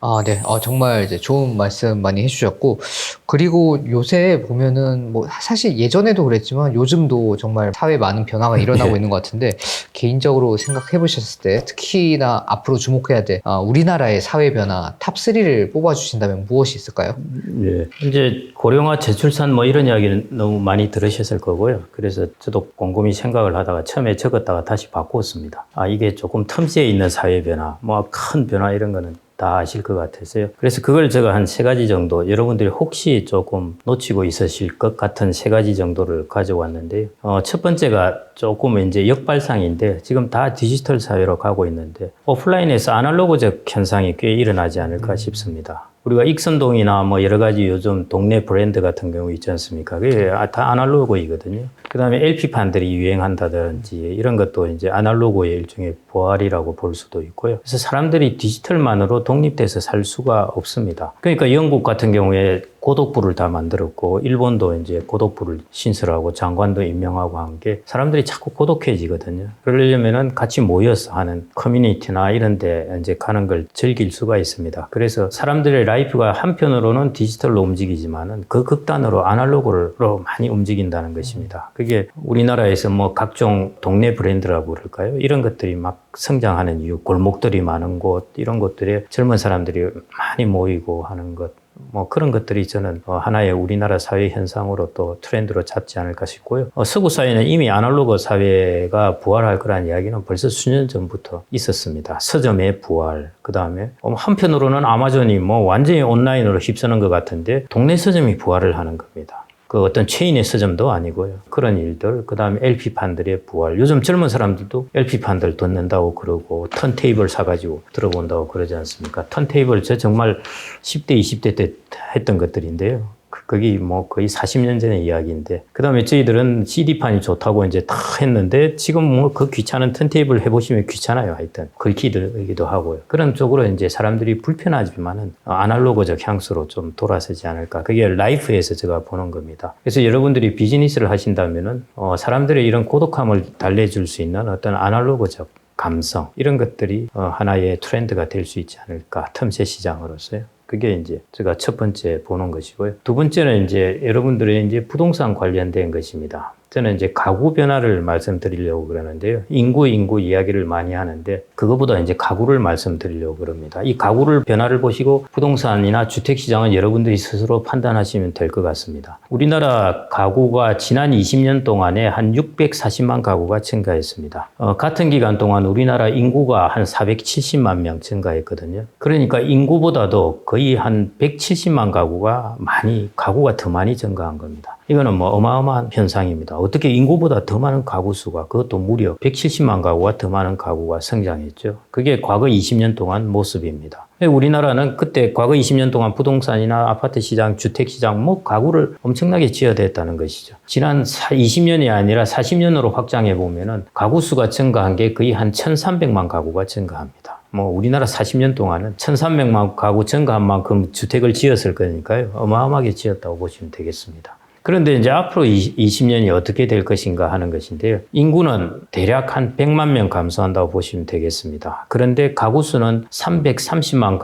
아, 네. 정말 이제 좋은 말씀 많이 해주셨고, 그리고 요새 보면은 뭐 사실 예전에도 그랬지만 요즘도 정말 사회에 많은 변화가 일어나고 예. 있는 것 같은데, 개인적으로 생각해 보셨을 때 특히나 앞으로 주목해야 될 우리나라의 사회 변화 탑3를 뽑아주신다면 무엇이 있을까요? 예. 이제 고령화 저출산 뭐 이런 이야기는 너무 많이 들으셨을 거고요. 그래서 저도 곰곰이 생각을 하다가 처음에 적었다가 다시 바꿨습니다. 이게 조금 틈새에 있는 사회 변화, 뭐 큰 변화 이런 거는 다 아실 것 같아서요. 그래서 그걸 제가 한 3가지 정도, 여러분들이 혹시 조금 놓치고 있으실 것 같은 3가지 정도를 가져왔는데요. 첫 번째가 조금 이제 역발상인데, 지금 다 디지털 사회로 가고 있는데 오프라인에서 아날로그적 현상이 꽤 일어나지 않을까 싶습니다. 우리가 익선동이나 뭐 여러 가지 요즘 동네 브랜드 같은 경우 있지 않습니까? 그게 다 아날로그이거든요. 그 다음에 LP판들이 유행한다든지 이런 것도 이제 아날로그의 일종의 부활이라고 볼 수도 있고요. 그래서 사람들이 디지털만으로 독립돼서 살 수가 없습니다. 그러니까 영국 같은 경우에 고독부를 다 만들었고, 일본도 이제 고독부를 신설하고 장관도 임명하고 한 게 사람들이 자꾸 고독해지거든요. 그러려면은 같이 모여서 하는 커뮤니티나 이런 데 이제 가는 걸 즐길 수가 있습니다. 그래서 사람들의 라이프가 한편으로는 디지털로 움직이지만은 그 극단으로 아날로그로 많이 움직인다는 것입니다. 그게 우리나라에서 뭐 각종 동네 브랜드라고 그럴까요? 이런 것들이 막 성장하는 이유, 골목들이 많은 곳, 이런 곳들에 젊은 사람들이 많이 모이고 하는 것, 뭐 그런 것들이 저는 하나의 우리나라 사회 현상으로 또 트렌드로 잡지 않을까 싶고요. 서구 사회는 이미 아날로그 사회가 부활할 거라는 이야기는 벌써 수년 전부터 있었습니다. 서점의 부활, 그 다음에 한편으로는 아마존이 뭐 완전히 온라인으로 휩쓰는 것 같은데 동네 서점이 부활을 하는 겁니다. 그 어떤 체인의 서점도 아니고요. 그런 일들, 그 다음에 LP판들의 부활. 요즘 젊은 사람들도 LP판들 듣는다고 그러고 턴테이블 사가지고 들어본다고 그러지 않습니까? 턴테이블 저 정말 10대, 20대 때 했던 것들인데요. 거기 뭐 거의 40년 전의 이야기인데, 그 다음에 저희들은 CD판이 좋다고 이제 다 했는데, 지금 뭐 그 귀찮은 턴테이블 해보시면 귀찮아요. 하여튼 긁히기도 하고요. 그런 쪽으로 이제 사람들이 불편하지만은 아날로그적 향수로 좀 돌아서지 않을까. 그게 라이프에서 제가 보는 겁니다. 그래서 여러분들이 비즈니스를 하신다면은 사람들의 이런 고독함을 달래줄 수 있는 어떤 아날로그적 감성, 이런 것들이 하나의 트렌드가 될 수 있지 않을까. 틈새 시장으로서요. 그게 이제 제가 첫 번째 보는 것이고요. 두 번째는 이제 여러분들의 이제 부동산 관련된 것입니다. 저는 이제 가구 변화를 말씀드리려고 그러는데요. 인구 이야기를 많이 하는데, 그거보다 이제 가구를 말씀드리려고 그럽니다. 이 가구를 변화를 보시고 부동산이나 주택시장은 여러분들이 스스로 판단하시면 될 것 같습니다. 우리나라 가구가 지난 20년 동안에 한 640만 가구가 증가했습니다. 같은 기간 동안 우리나라 인구가 한 470만 명 증가했거든요. 그러니까 인구보다도 거의 한 170만 가구가 더 많이 증가한 겁니다. 이거는 뭐 어마어마한 현상입니다. 어떻게 인구보다 더 많은 가구 수가, 그것도 무려 170만 가구가 더 많은 가구가 성장했죠. 그게 과거 20년 동안 모습입니다. 우리나라는 그때 과거 20년 동안 부동산이나 아파트 시장, 주택 시장, 뭐 가구를 엄청나게 지어댔다는 것이죠. 지난 20년이 아니라 40년으로 확장해 보면은 가구 수가 증가한 게 거의 한 1,300만 가구가 증가합니다. 뭐 우리나라 40년 동안은 1,300만 가구 증가한 만큼 주택을 지었을 거니까요. 어마어마하게 지었다고 보시면 되겠습니다. 그런데 이제 앞으로 20년이 어떻게 될 것인가 하는 것인데요. 인구는 대략 한 100만 명 감소한다고 보시면 되겠습니다. 그런데 가구 수는 310만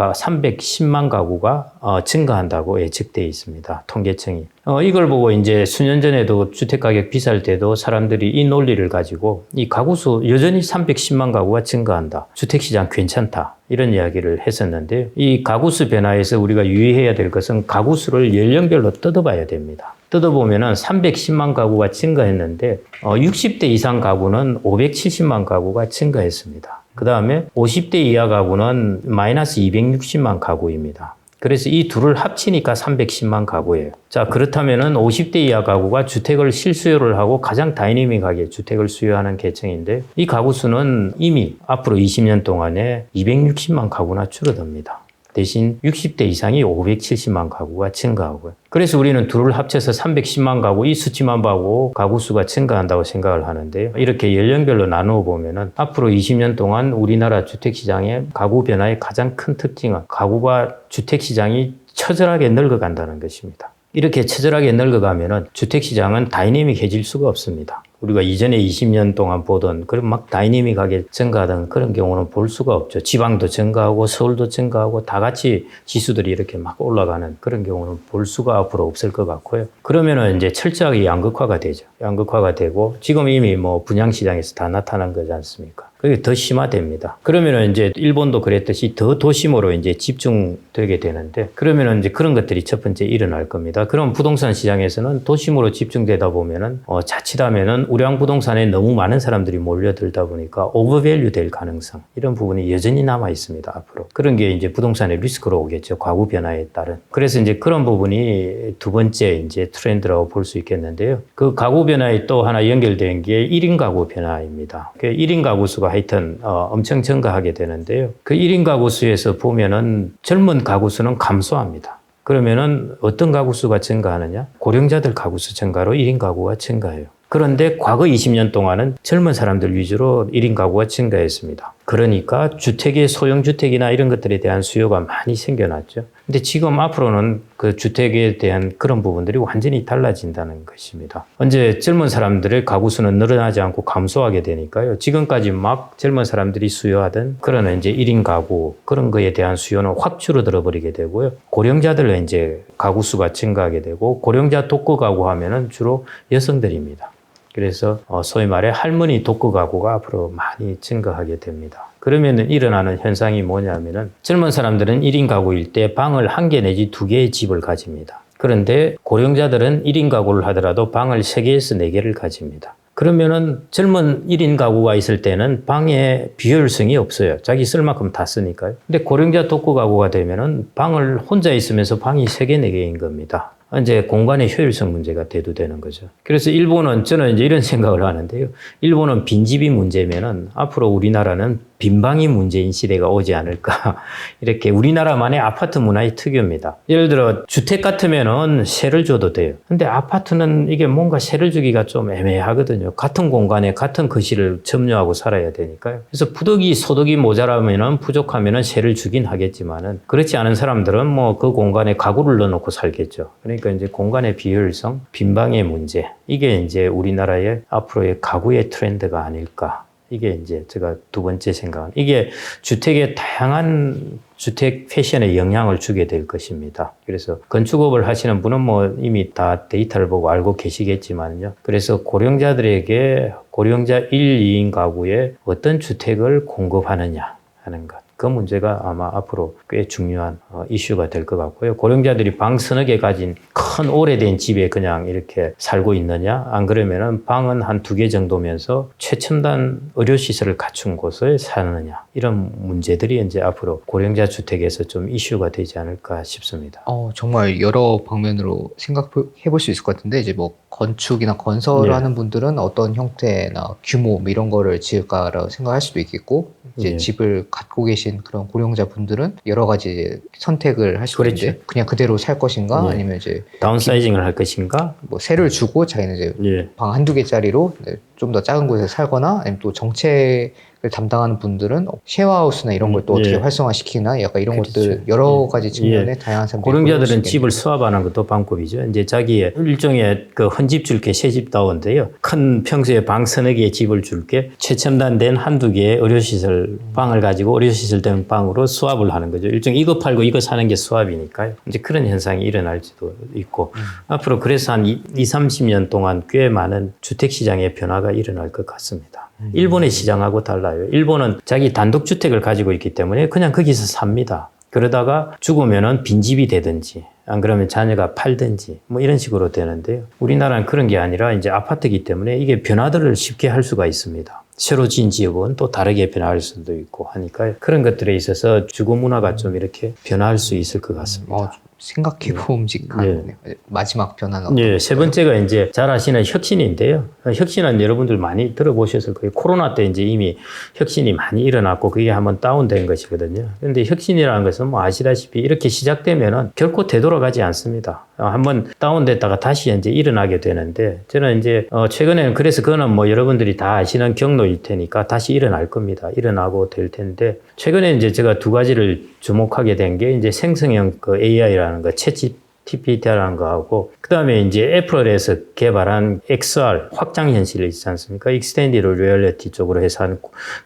가구가 증가한다고 예측되어 있습니다. 통계청이. 이걸 보고 이제 수년 전에도 주택가격 비쌀 때도 사람들이 이 논리를 가지고 이 가구 수 여전히 310만 가구가 증가한다. 주택시장 괜찮다. 이런 이야기를 했었는데요. 이 가구수 변화에서 우리가 유의해야 될 것은 가구수를 연령별로 뜯어봐야 됩니다. 뜯어보면은 310만 가구가 증가했는데 60대 이상 가구는 570만 가구가 증가했습니다. 그 다음에 50대 이하 가구는 마이너스 260만 가구입니다. 그래서 이 둘을 합치니까 310만 가구예요. 자, 그렇다면은 50대 이하 가구가 주택을 실수요를 하고 가장 다이내믹하게 주택을 수요하는 계층인데, 이 가구 수는 이미 앞으로 20년 동안에 260만 가구나 줄어듭니다. 대신 60대 이상이 570만 가구가 증가하고요. 그래서 우리는 둘을 합쳐서 310만 가구, 이 수치만 보고 가구 수가 증가한다고 생각을 하는데요. 이렇게 연령별로 나누어 보면은 앞으로 20년 동안 우리나라 주택시장의 가구 변화의 가장 큰 특징은 가구가 주택시장이 처절하게 늙어간다는 것입니다. 이렇게 처절하게 늙어가면은 주택시장은 다이내믹해질 수가 없습니다. 우리가 이전에 20년 동안 보던 그런 막 다이내믹하게 증가하던 그런 경우는 볼 수가 없죠. 지방도 증가하고 서울도 증가하고 다 같이 지수들이 이렇게 막 올라가는 그런 경우는 볼 수가 앞으로 없을 것 같고요. 그러면은 이제 철저하게 양극화가 되죠. 양극화가 되고 지금 이미 뭐 분양시장에서 다 나타난 거지 않습니까? 그게 더 심화됩니다. 그러면은 이제 일본도 그랬듯이 더 도심으로 이제 집중되게 되는데 그러면은 이제 그런 것들이 첫 번째 일어날 겁니다. 그럼 부동산 시장에서는 도심으로 집중되다 보면은 자칫하면은 우량 부동산에 너무 많은 사람들이 몰려들다 보니까 오버밸류 될 가능성 이런 부분이 여전히 남아 있습니다. 앞으로 그런 게 이제 부동산의 리스크로 오겠죠. 가구 변화에 따른. 그래서 이제 그런 부분이 두 번째 이제 트렌드라고 볼 수 있겠는데요. 그 가구 변화에 또 하나 연결된 게 1인 가구 변화입니다. 그 1인 가구 수가 하여튼 엄청 증가하게 되는데요. 그 1인 가구 수에서 보면은 젊은 가구 수는 감소합니다. 그러면은 어떤 가구 수가 증가하느냐? 고령자들 가구 수 증가로 1인 가구가 증가해요. 그런데 과거 20년 동안은 젊은 사람들 위주로 1인 가구가 증가했습니다. 그러니까 주택의 소형주택이나 이런 것들에 대한 수요가 많이 생겨났죠. 근데 지금 앞으로는 그 주택에 대한 그런 부분들이 완전히 달라진다는 것입니다. 언제 젊은 사람들의 가구 수는 늘어나지 않고 감소하게 되니까요. 지금까지 막 젊은 사람들이 수요하던 그런 이제 1인 가구 그런 거에 대한 수요는 확 줄어들어 버리게 되고요. 고령자들 이제 가구 수가 증가하게 되고 고령자 독거 가구 하면은 주로 여성들입니다. 그래서 소위 말해 할머니 독거 가구가 앞으로 많이 증가하게 됩니다. 그러면 일어나는 현상이 뭐냐면은 젊은 사람들은 1인 가구일 때 방을 1개 내지 2개의 집을 가집니다. 그런데 고령자들은 1인 가구를 하더라도 방을 3개에서 4개를 가집니다. 그러면은 젊은 1인 가구가 있을 때는 방에 비효율성이 없어요. 자기 쓸 만큼 다 쓰니까요. 근데 고령자 독거 가구가 되면은 방을 혼자 있으면서 방이 3개, 4개인 겁니다. 이제 공간의 효율성 문제가 대두되는 거죠. 그래서 일본은 저는 이제 이런 생각을 하는데요. 일본은 빈집이 문제면은 앞으로 우리나라는 빈방이 문제인 시대가 오지 않을까. 이렇게 우리나라만의 아파트 문화의 특유입니다. 예를 들어 주택 같으면은 세를 줘도 돼요. 근데 아파트는 이게 뭔가 세를 주기가 좀 애매하거든요. 같은 공간에 같은 거실을 점유하고 살아야 되니까요. 그래서 소득이 모자라면은 부족하면은 세를 주긴 하겠지만은 그렇지 않은 사람들은 뭐 그 공간에 가구를 넣어놓고 살겠죠. 그러니까 이제 공간의 비효율성, 빈방의 문제. 이게 이제 우리나라의 앞으로의 가구의 트렌드가 아닐까. 이게 이제 제가 두 번째 생각은 이게 주택의 다양한 주택 패션에 영향을 주게 될 것입니다. 그래서 건축업을 하시는 분은 뭐 이미 다 데이터를 보고 알고 계시겠지만요. 그래서 고령자들에게 고령자 1, 2인 가구에 어떤 주택을 공급하느냐 하는 것. 그 문제가 아마 앞으로 꽤 중요한 이슈가 될 것 같고요. 고령자들이 방 서너 개 가진 큰 오래된 집에 그냥 이렇게 살고 있느냐? 안 그러면은 방은 한 2개 정도면서 최첨단 의료시설을 갖춘 곳에 사느냐? 이런 문제들이 이제 앞으로 고령자 주택에서 좀 이슈가 되지 않을까 싶습니다. 정말 여러 방면으로 생각해 볼 수 있을 것 같은데, 이제 뭐 건축이나 건설을 네. 하는 분들은 어떤 형태나 규모 뭐 이런 거를 지을까라고 생각할 수도 있겠고, 이제 네. 집을 갖고 계신 그런 고령자 분들은 여러 가지 선택을 할 수도 그렇죠. 있는데, 그냥 그대로 살 것인가, 네. 아니면 이제 다운사이징을 할 것인가? 뭐 세를 주고 자기는 이제 예. 방 한두 개짜리로 좀 더 작은 곳에 살거나, 아니면 또 정책을 담당하는 분들은 쉐어하우스나 이런 걸 또 어떻게 예. 활성화시키나, 약간 이런 그렇죠. 것들 여러 예. 가지 측면에 다양한 사람들이 고령자들은 집을 수합하는 것도 방법이죠. 이제 자기의 일종의 그 헌집 줄게 새집 다운데요. 큰 평소에 방 서너 개의 집을 줄게 최첨단된 한두 개의 의료시설 방을 가지고 의료시설 된 방으로 수합을 하는 거죠. 일종의 이거 팔고 이거 사는 게 수합이니까요. 이제 그런 현상이 일어날지도 있고 앞으로 그래서 한 30년 동안 꽤 많은 주택시장의 변화가 일어날 것 같습니다. 일본의 시장하고 달라요. 일본은 자기 단독주택을 가지고 있기 때문에 그냥 거기서 삽니다. 그러다가 죽으면은 빈집이 되든지 안 그러면 자녀가 팔든지 뭐 이런 식으로 되는데요. 우리나라는 그런 게 아니라 이제 아파트이기 때문에 이게 변화들을 쉽게 할 수가 있습니다. 새로 지은 지역은 또 다르게 변화할 수도 있고 하니까 그런 것들에 있어서 주거 문화가 좀 이렇게 변화할 수 있을 것 같습니다. 생각해봄직한 마지막 변화는 어떤 예, 세 번째가 이제 잘 아시는 혁신인데요. 혁신은 여러분들 많이 들어보셨을 거예요. 코로나 때 이제 이미 혁신이 많이 일어났고 그게 한번 다운된 것이거든요. 그런데 혁신이라는 것은 뭐 아시다시피 이렇게 시작되면은 결코 되돌아가지 않습니다. 한번 다운됐다가 다시 이제 일어나게 되는데 저는 이제 최근에는 그래서 그거는 뭐 여러분들이 다 아시는 경로일 테니까 다시 일어날 겁니다. 일어나고 될 텐데 최근에 이제 제가 두 가지를 주목하게 된 게 이제 생성형 그 AI라는 거, 챗GPT라는 거하고 그다음에 이제 애플에서 개발한 XR 확장 현실 있지 않습니까? 익스텐디드 리얼리티 쪽으로 해서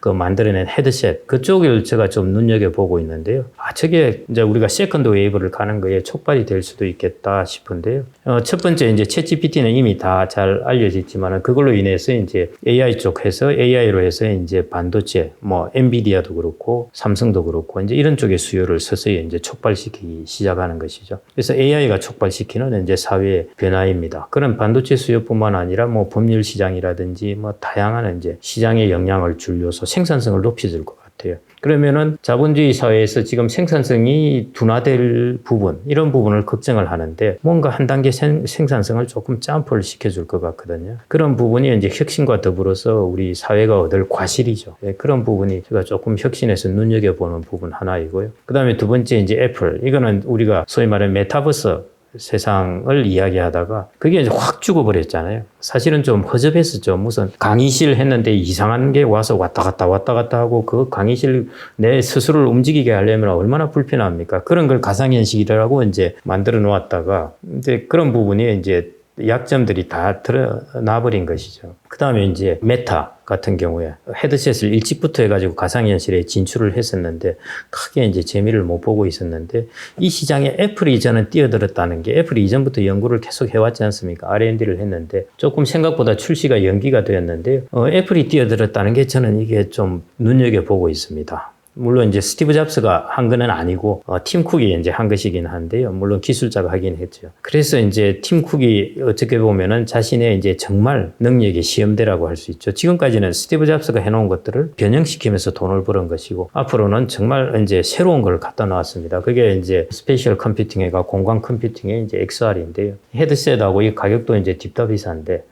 그 만들어낸 헤드셋 그쪽을 제가 좀 눈여겨 보고 있는데요. 저게 이제 우리가 세컨드 웨이브를 가는 거에 촉발이 될 수도 있겠다 싶은데요. 첫 번째 이제 챗GPT는 이미 다 잘 알려졌지만은 그걸로 인해서 이제 AI 쪽에서 AI로 해서 이제 반도체 뭐 엔비디아도 그렇고 삼성도 그렇고 이제 이런 쪽의 수요를 서서히 이제 촉발시키기 시작하는 것이죠. 그래서 AI가 촉발시키는 이제 사회의 변화입니다. 그런 반도체 수요뿐만 아니라 뭐 법률 시장이라든지 뭐 다양한 이제 시장에 영향을 줄 요소, 생산성을 높여줄 것 같아요. 그러면은 자본주의 사회에서 지금 생산성이 둔화될 부분, 이런 부분을 걱정을 하는데 뭔가 한 단계 생산성을 조금 점프를 시켜줄 것 같거든요. 그런 부분이 이제 혁신과 더불어서 우리 사회가 얻을 과실이죠. 그런 부분이 제가 조금 혁신에서 눈여겨보는 부분 하나이고요. 그 다음에 두 번째 이제 애플. 이거는 우리가 소위 말하는 메타버스 세상을 이야기하다가 그게 이제 확 죽어버렸잖아요. 사실은 좀 허접했었죠. 무슨 강의실 했는데 이상한 게 와서 왔다 갔다 하고 그 강의실 내 스스로를 움직이게 하려면 얼마나 불편합니까? 그런 걸 가상현실이라고 이제 만들어 놓았다가 이제 그런 부분이 이제 약점들이 다 드러나 버린 것이죠. 그 다음에 이제 메타 같은 경우에 헤드셋을 일찍부터 해가지고 가상현실에 진출을 했었는데 크게 이제 재미를 못 보고 있었는데 이 시장에 애플이 저는 뛰어들었다는 게 애플이 이전부터 연구를 계속 해왔지 않습니까? R&D를 했는데 조금 생각보다 출시가 연기가 되었는데 애플이 뛰어들었다는 게 저는 이게 좀 눈여겨보고 있습니다. 물론 이제 스티브 잡스가 한 거는 아니고 팀 쿡이 이제 한 것이긴 한데요. 물론 기술자가 하긴 했죠. 그래서 이제 팀 쿡이 어떻게 보면은 자신의 이제 정말 능력의 시험대라고 할 수 있죠. 지금까지는 스티브 잡스가 해놓은 것들을 변형시키면서 돈을 버는 것이고 앞으로는 정말 이제 새로운 걸 갖다 놨습니다. 그게 이제 스페셜 컴퓨팅회가 공간 컴퓨팅의 이제 XR인데요. 헤드셋하고 이 가격도 이제 딥다 비싼데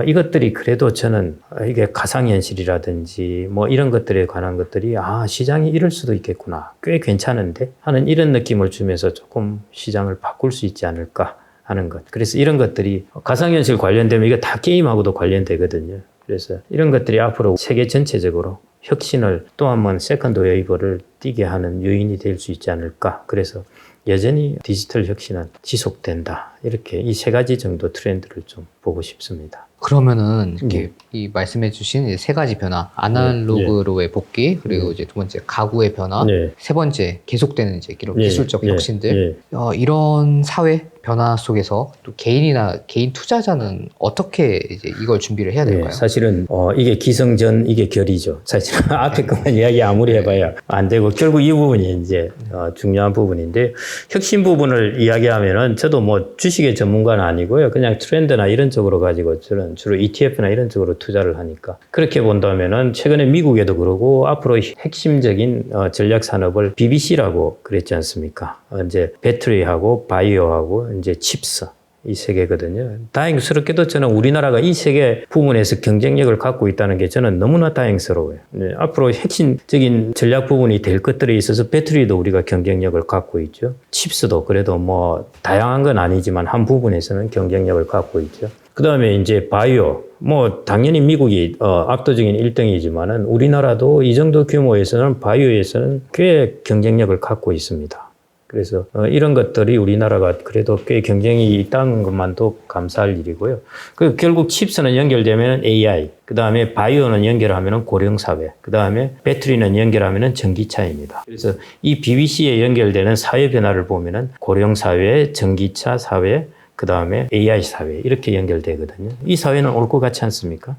이것들이 그래도 저는 이게 가상현실이라든지 뭐 이런 것들에 관한 것들이 시장이 이럴 수도 있겠구나. 꽤 괜찮은데 하는 이런 느낌을 주면서 조금 시장을 바꿀 수 있지 않을까 하는 것. 그래서 이런 것들이 가상현실 관련되면 이게 다 게임하고도 관련되거든요. 그래서 이런 것들이 앞으로 세계 전체적으로 혁신을 또 한 번 세컨드 웨이브를 띄게 하는 요인이 될 수 있지 않을까. 그래서 여전히 디지털 혁신은 지속된다. 이렇게 이 세 가지 정도 트렌드를 좀 보고 싶습니다. 그러면은 이렇게 이 말씀해주신 세 가지 변화, 아날로그로의 복귀, 그리고 이제 두 번째 가구의 변화, 세 번째 계속되는 이제 이런 기술적 혁신들, 이런 사회 변화 속에서 또 개인 투자자는 어떻게 이제 이걸 준비를 해야 될까요? 사실은 이게 기성전 이게 결이죠. 사실 앞에 것만 이야기 아무리 해봐야 안 되고 결국 이 부분이 이제 중요한 부분인데 혁신 부분을 이야기하면은 저도 뭐 주식의 전문가는 아니고요. 그냥 트렌드나 이런 쪽으로 가지고 저는 주로 ETF나 이런 쪽으로 투자를 하니까 그렇게 본다면은 최근에 미국에도 그러고 앞으로 핵심적인 전략 산업을 BBC라고 그랬지 않습니까? 이제 배터리하고 바이오하고 이제 칩스 이 세 개거든요. 다행스럽게도 저는 우리나라가 이 세 개 부분에서 경쟁력을 갖고 있다는 게 저는 너무나 다행스러워요. 앞으로 핵심적인 전략 부분이 될 것들에 있어서 배터리도 우리가 경쟁력을 갖고 있죠. 칩스도 그래도 뭐 다양한 건 아니지만 한 부분에서는 경쟁력을 갖고 있죠. 그 다음에 이제 바이오, 뭐 당연히 미국이 압도적인 1등이지만은 우리나라도 이 정도 규모에서는 바이오에서는 꽤 경쟁력을 갖고 있습니다. 그래서 이런 것들이 우리나라가 그래도 꽤 경쟁이 있다는 것만도 감사할 일이고요. 그 결국 칩스는 연결되면 AI, 그 다음에 바이오는 연결하면 고령사회, 그 다음에 배터리는 연결하면 전기차입니다. 그래서 이 BBC에 연결되는 사회 변화를 보면은 고령사회, 전기차 사회, 그 다음에 AI 사회 이렇게 연결되거든요. 이 사회는 올 것 같지 않습니까?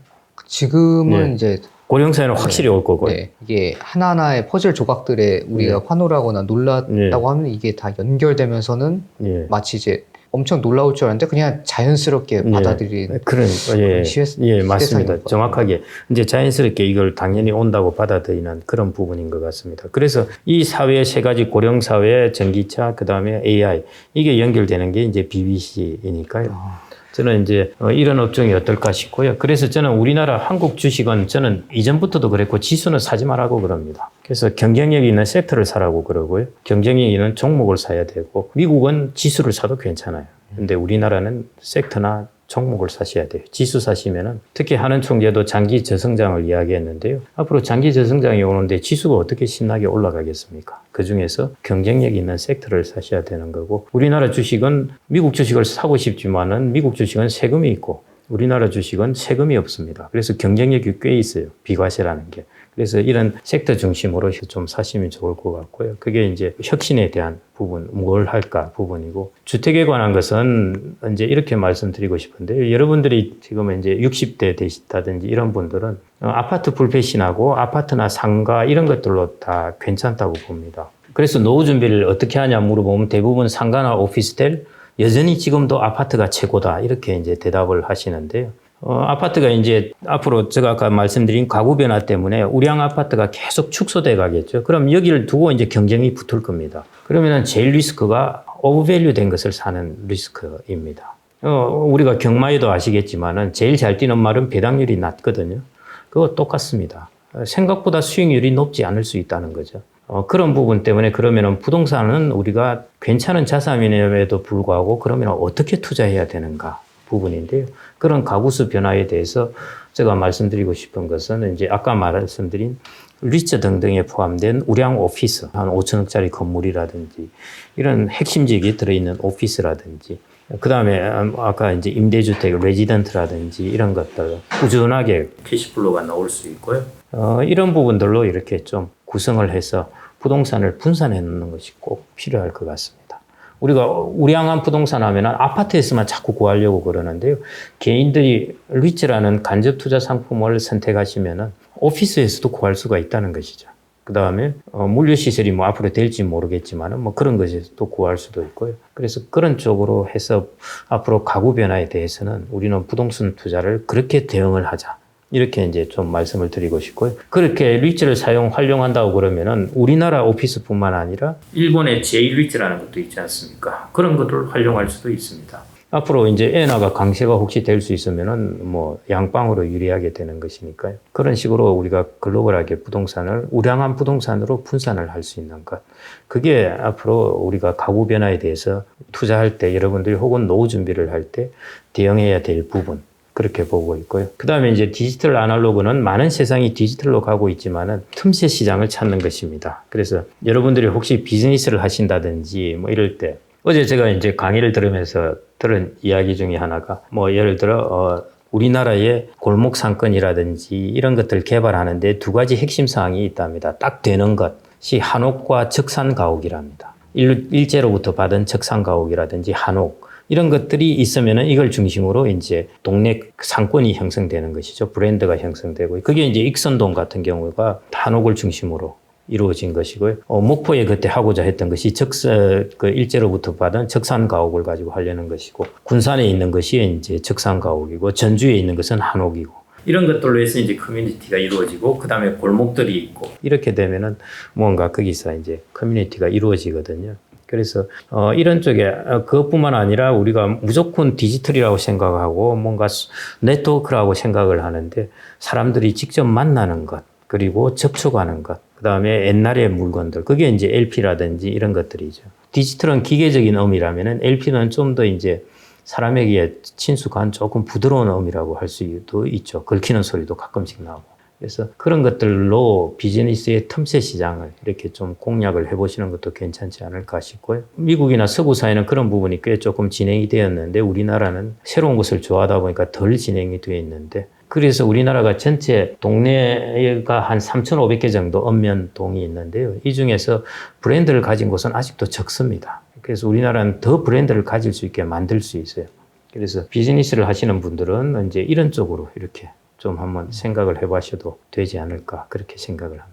지금은 이제 고령사회는 확실히 올 거고요. 이게 하나하나의 퍼즐 조각들에 우리가 환호를 하거나 놀랐다고 하면 이게 다 연결되면서는 마치 이제 엄청 놀라울 줄 알았는데 그냥 자연스럽게 받아들이는 그런 맞습니다. 시대상인 정확하게 이제 자연스럽게 이걸 당연히 온다고 받아들이는 그런 부분인 것 같습니다. 그래서 이 사회의 세 가지 고령 사회, 전기차, 그 다음에 AI 이게 연결되는 게 이제 BBC이니까요. 저는 이제 이런 업종이 어떨까 싶고요. 그래서 저는 우리나라 한국 주식은 저는 이전부터도 그랬고 지수는 사지 말라고 그럽니다. 그래서 경쟁력이 있는 섹터를 사라고 그러고요. 경쟁력이 있는 종목을 사야 되고 미국은 지수를 사도 괜찮아요. 근데 우리나라는 섹터나 종목을 사셔야 돼요. 지수 사시면은 특히 한은 총재도 장기 저성장을 이야기했는데요. 앞으로 장기 저성장이 오는데 지수가 어떻게 신나게 올라가겠습니까? 그 중에서 경쟁력 있는 섹터를 사셔야 되는 거고, 우리나라 주식은 미국 주식을 사고 싶지만은 미국 주식은 세금이 있고 우리나라 주식은 세금이 없습니다. 그래서 경쟁력이 꽤 있어요. 비과세라는 게. 그래서 이런 섹터 중심으로 좀 사시면 좋을 것 같고요. 그게 이제 혁신에 대한 부분, 뭘 할까 부분이고, 주택에 관한 것은 이제 이렇게 말씀드리고 싶은데, 여러분들이 지금 이제 60대 되시다든지 이런 분들은 아파트 불패신하고 아파트나 상가 이런 것들로 다 괜찮다고 봅니다. 그래서 노후 준비를 어떻게 하냐 물어보면 대부분 상가나 오피스텔, 여전히 지금도 아파트가 최고다 이렇게 이제 대답을 하시는데요. 아파트가 이제 앞으로 제가 아까 말씀드린 가구 변화 때문에 우량 아파트가 계속 축소돼 가겠죠. 그럼 여기를 두고 이제 경쟁이 붙을 겁니다. 그러면은 제일 리스크가 오버밸류 된 것을 사는 리스크입니다. 우리가 경마에도 아시겠지만은 제일 잘 뛰는 말은 배당률이 낮거든요. 그거 똑같습니다. 생각보다 수익률이 높지 않을 수 있다는 거죠. 그런 부분 때문에 그러면은 부동산은 우리가 괜찮은 자산임에도 불구하고 그러면 어떻게 투자해야 되는가 부분인데요. 그런 가구수 변화에 대해서 제가 말씀드리고 싶은 것은 이제 아까 말씀드린 리츠 등등에 포함된 우량 오피스, 한 5천억짜리 건물이라든지 이런 핵심지역이 들어있는 오피스라든지, 그 다음에 아까 이제 임대주택, 레지던트라든지 이런 것들 꾸준하게 캐시플로우가 나올 수 있고요. 이런 부분들로 이렇게 좀 구성을 해서 부동산을 분산해 놓는 것이 꼭 필요할 것 같습니다. 우리가 우량한 부동산 하면 아파트에서만 자꾸 구하려고 그러는데요. 개인들이 리츠라는 간접 투자 상품을 선택하시면 오피스에서도 구할 수가 있다는 것이죠. 그 다음에 물류시설이 뭐 앞으로 될지 모르겠지만 뭐 그런 것에서도 구할 수도 있고요. 그래서 그런 쪽으로 해서 앞으로 가구 변화에 대해서는 우리는 부동산 투자를 그렇게 대응을 하자. 이렇게 이제 좀 말씀을 드리고 싶고요. 그렇게 리츠를 활용한다고 그러면은 우리나라 오피스뿐만 아니라 일본의 제1리츠라는 것도 있지 않습니까? 그런 것들을 활용할 수도 있습니다. 앞으로 이제 엔화가 강세가 혹시 될 수 있으면은 뭐 양방으로 유리하게 되는 것이니까요. 그런 식으로 우리가 글로벌하게 부동산을 우량한 부동산으로 분산을 할 수 있는 것. 그게 앞으로 우리가 가구 변화에 대해서 투자할 때 여러분들이 혹은 노후 준비를 할 때 대응해야 될 부분. 그렇게 보고 있고요. 그 다음에 이제 디지털 아날로그는 많은 세상이 디지털로 가고 있지만은 틈새 시장을 찾는 것입니다. 그래서 여러분들이 혹시 비즈니스를 하신다든지 뭐 이럴 때, 어제 제가 이제 강의를 들으면서 들은 이야기 중에 하나가 뭐 예를 들어 우리나라의 골목 상권이라든지 이런 것들을 개발하는데 두 가지 핵심 사항이 있답니다. 딱 되는 것이 한옥과 적산 가옥이랍니다. 일제로부터 받은 적산 가옥이라든지 한옥 이런 것들이 있으면은 이걸 중심으로 이제 동네 상권이 형성되는 것이죠. 브랜드가 형성되고. 그게 이제 익선동 같은 경우가 한옥을 중심으로 이루어진 것이고요. 목포에 그때 하고자 했던 것이 그 일제로부터 받은 적산 가옥을 가지고 하려는 것이고, 군산에 있는 것이 이제 적산 가옥이고, 전주에 있는 것은 한옥이고, 이런 것들로 해서 이제 커뮤니티가 이루어지고, 그 다음에 골목들이 있고, 이렇게 되면은 뭔가 거기서 이제 커뮤니티가 이루어지거든요. 그래서 이런 쪽에 그것뿐만 아니라 우리가 무조건 디지털이라고 생각하고 뭔가 네트워크라고 생각을 하는데, 사람들이 직접 만나는 것 그리고 접촉하는 것, 그 다음에 옛날의 물건들, 그게 이제 LP라든지 이런 것들이죠. 디지털은 기계적인 음이라면은 LP는 좀 더 이제 사람에게 친숙한 조금 부드러운 음이라고 할 수도 있죠. 긁히는 소리도 가끔씩 나고. 그래서 그런 것들로 비즈니스의 틈새 시장을 이렇게 좀 공략을 해보시는 것도 괜찮지 않을까 싶고요. 미국이나 서구 사회는 그런 부분이 꽤 조금 진행이 되었는데, 우리나라는 새로운 것을 좋아하다 보니까 덜 진행이 되어 있는데, 그래서 우리나라가 전체 동네가 한 3,500개 정도 읍면동이 있는데요. 이 중에서 브랜드를 가진 곳은 아직도 적습니다. 그래서 우리나라는 더 브랜드를 가질 수 있게 만들 수 있어요. 그래서 비즈니스를 하시는 분들은 이제 이런 쪽으로 이렇게 좀 한번 생각을 해보셔도 되지 않을까, 그렇게 생각을 합니다.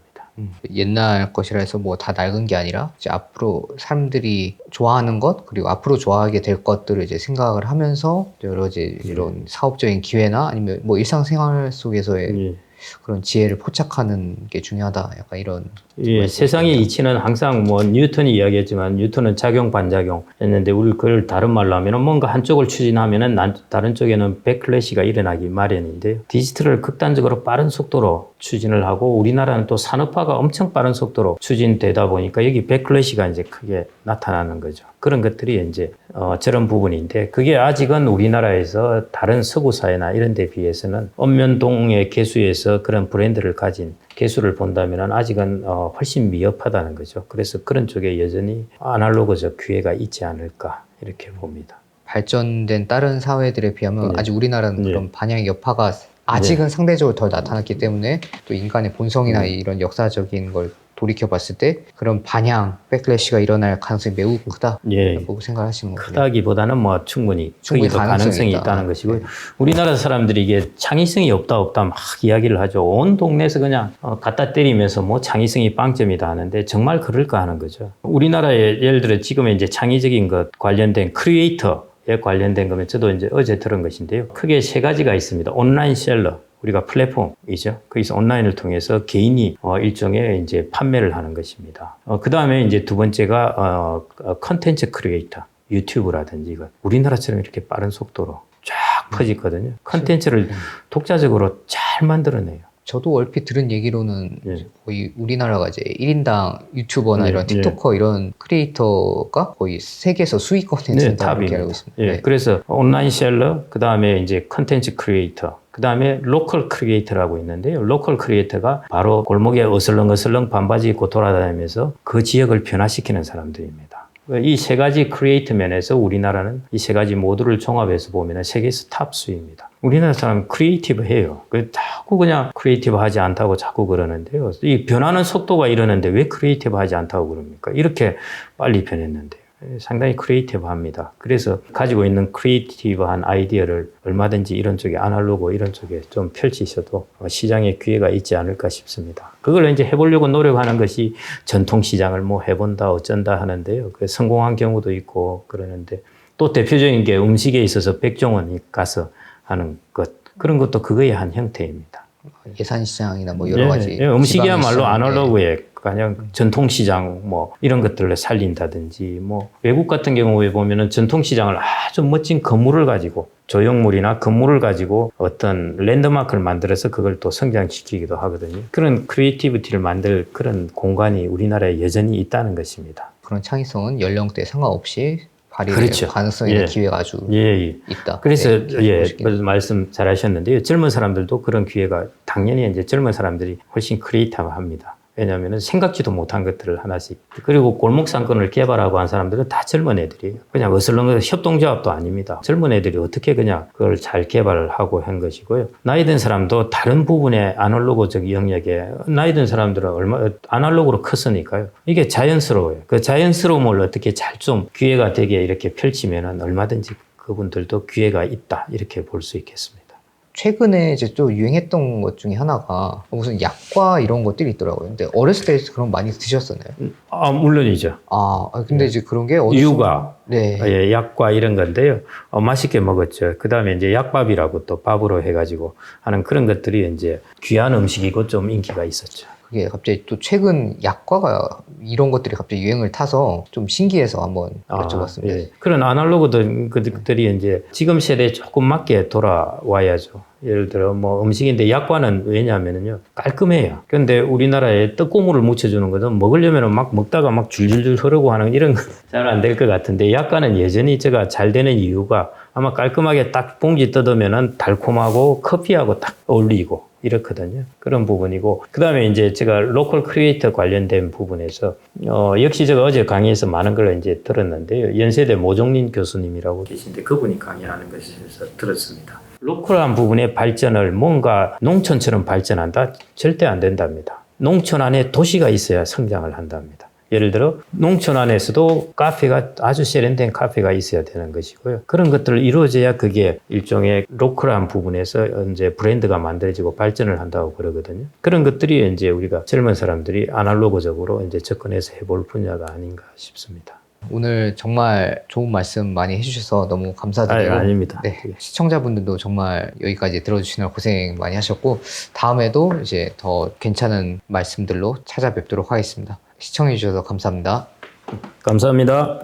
옛날 것이라 해서 뭐 다 낡은 게 아니라 이제 앞으로 사람들이 좋아하는 것, 그리고 앞으로 좋아하게 될 것들을 이제 생각을 하면서 여러 이제 이런 사업적인 기회나 아니면 뭐 일상생활 속에서의 그런 지혜를 포착하는 게 중요하다. 약간 이런. 예, 세상의 이치는 항상 뭐 뉴턴이 이야기했지만 뉴턴은 작용 반작용 했는데, 우리 그걸 다른 말로 하면은 뭔가 한쪽을 추진하면은 다른 쪽에는 백클래시가 일어나기 마련인데요. 디지털을 극단적으로 빠른 속도로 추진을 하고, 우리나라는 또 산업화가 엄청 빠른 속도로 추진되다 보니까 여기 백클래시가 이제 크게 나타나는 거죠. 그런 것들이 이제 저런 부분인데 그게 아직은 우리나라에서 다른 서구 사회나 이런 데 비해서는 읍면동의 개수에서 그런 브랜드를 가진 개수를 본다면 아직은 훨씬 미흡하다는 거죠. 그래서 그런 쪽에 여전히 아날로그적 기회가 있지 않을까 이렇게 봅니다. 발전된 다른 사회들에 비하면 네. 아직 우리나라는 네. 그런 반향의 여파가 아직은 상대적으로 덜 나타났기 때문에 또 인간의 본성이나 이런 역사적인 걸 돌이켜 봤을 때 그런 반향, 백래시가 일어날 가능성이 매우 크다라고 생각하시는 거군요. 크다기보다는 뭐 충분히 거기도 가능성이 있다는 것이고요. 네. 우리나라 사람들이 이게 창의성이 없다 막 이야기를 하죠. 온 동네에서 그냥 갖다 때리면서 뭐 창의성이 빵점이다 하는데 정말 그럴까 하는 거죠. 우리나라에 예를 들어 지금의 이제 창의적인 것 관련된 크리에이터에 관련된 거면 저도 이제 어제 들은 것인데요. 크게 3가지가 있습니다. 온라인 셀러. 우리가 플랫폼이죠. 거기서 온라인을 통해서 개인이 일종의 이제 판매를 하는 것입니다. 그 다음에 이제 2번째가 컨텐츠 크리에이터, 유튜브라든지 이거 우리나라처럼 이렇게 빠른 속도로 쫙 퍼지거든요. 컨텐츠를 독자적으로 잘 만들어내요. 저도 얼핏 들은 얘기로는 거의 우리나라가 이제 1인당 유튜버나 이런 틱토커 이런 크리에이터가 거의 세계에서 수익권에 든다고 이렇게 알고 있습니다. 그래서 온라인 셀러, 그 다음에 이제 컨텐츠 크리에이터, 그 다음에 로컬 크리에이터라고 있는데요. 로컬 크리에이터가 바로 골목에 어슬렁어슬렁 반바지 입고 돌아다니면서 그 지역을 변화시키는 사람들입니다. 이 3가지 크리에이터 면에서 우리나라는 이 3가지 모두를 종합해서 보면 세계에서 탑수입니다. 우리나라 사람 크리에이티브 해요. 자꾸 그냥 크리에이티브 하지 않다고 자꾸 그러는데요. 이 변하는 속도가 이러는데 왜 크리에이티브 하지 않다고 그럽니까? 이렇게 빨리 변했는데. 상당히 크리에이티브합니다. 그래서 가지고 있는 크리에이티브한 아이디어를 얼마든지 이런 쪽에 아날로그 이런 쪽에 좀 펼치셔도 시장에 기회가 있지 않을까 싶습니다. 그걸 이제 해보려고 노력하는 것이 전통시장을 뭐 해본다 어쩐다 하는데요. 그 성공한 경우도 있고 그러는데 또 대표적인 게 음식에 있어서 백종원이 가서 하는 것 그런 것도 그거의 한 형태입니다. 예산시장이나 뭐 여러 가지 음식이야말로 아날로그에 그냥 전통시장 뭐 이런 것들을 살린다든지 뭐 외국 같은 경우에 보면은 전통시장을 아주 멋진 건물을 가지고 조형물이나 건물을 가지고 어떤 랜드마크를 만들어서 그걸 또 성장시키기도 하거든요. 그런 크리에이티비티를 만들 그런 공간이 우리나라에 여전히 있다는 것입니다. 그런 창의성은 연령대 상관없이 발휘될 가능성이 있는 기회가 아주 있다. 그래서 말씀 잘하셨는데요. 젊은 사람들도 그런 기회가 당연히 이제 젊은 사람들이 훨씬 크리에이티브합니다. 왜냐하면 생각지도 못한 것들을 하나씩. 그리고 골목 상권을 개발하고 한 사람들은 다 젊은 애들이에요. 그냥 어슬렁어슬렁 협동조합도 아닙니다. 젊은 애들이 어떻게 그냥 그걸 잘 개발을 하고 한 것이고요. 나이 든 사람도 다른 부분의 아날로그적 영역에 나이 든 사람들은 아날로그로 컸으니까요. 이게 자연스러워요. 그 자연스러움을 어떻게 잘 좀 기회가 되게 이렇게 펼치면은 얼마든지 그분들도 기회가 있다. 이렇게 볼 수 있겠습니다. 최근에 이제 또 유행했던 것 중에 하나가 무슨 약과 이런 것들이 있더라고요. 근데 어렸을 때 그런 거 많이 드셨었나요? 물론이죠. 근데 이제 그런 게 유가, 약과 이런 건데요. 맛있게 먹었죠. 그 다음에 이제 약밥이라고 또 밥으로 해가지고 하는 그런 것들이 이제 귀한 음식이고 좀 인기가 있었죠. 그게 갑자기 또 최근 약과가 이런 것들이 갑자기 유행을 타서 좀 신기해서 한번 여쭤봤습니다. 그런 아날로그들이 이제 지금 세대에 조금 맞게 돌아와야죠. 예를 들어 뭐 음식인데 약과는 왜냐하면요 깔끔해요. 그런데 우리나라에 떡고물을 묻혀주는 것은 먹으려면 막 먹다가 막 줄줄줄 흐르고 하는 이런 잘 안 될 것 같은데 약과는 여전히 제가 잘 되는 이유가 아마 깔끔하게 딱 봉지 뜯으면은 달콤하고 커피하고 딱 어울리고 이렇거든요. 그런 부분이고 그 다음에 이제 제가 로컬 크리에이터 관련된 부분에서 역시 제가 어제 강의에서 많은 걸 이제 들었는데요. 연세대 모종린 교수님이라고 계신데 그분이 강의하는 것에서 들었습니다. 로컬한 부분의 발전을 뭔가 농촌처럼 발전한다? 절대 안 된답니다. 농촌 안에 도시가 있어야 성장을 한답니다. 예를 들어 농촌 안에서도 카페가 아주 세련된 카페가 있어야 되는 것이고요. 그런 것들을 이루어져야 그게 일종의 로컬한 부분에서 이제 브랜드가 만들어지고 발전을 한다고 그러거든요. 그런 것들이 이제 우리가 젊은 사람들이 아날로그적으로 이제 접근해서 해볼 분야가 아닌가 싶습니다. 오늘 정말 좋은 말씀 많이 해주셔서 너무 감사드리고 아닙니다. 시청자분들도 정말 여기까지 들어주시느라 고생 많이 하셨고 다음에도 이제 더 괜찮은 말씀들로 찾아뵙도록 하겠습니다. 시청해주셔서 감사합니다. 감사합니다.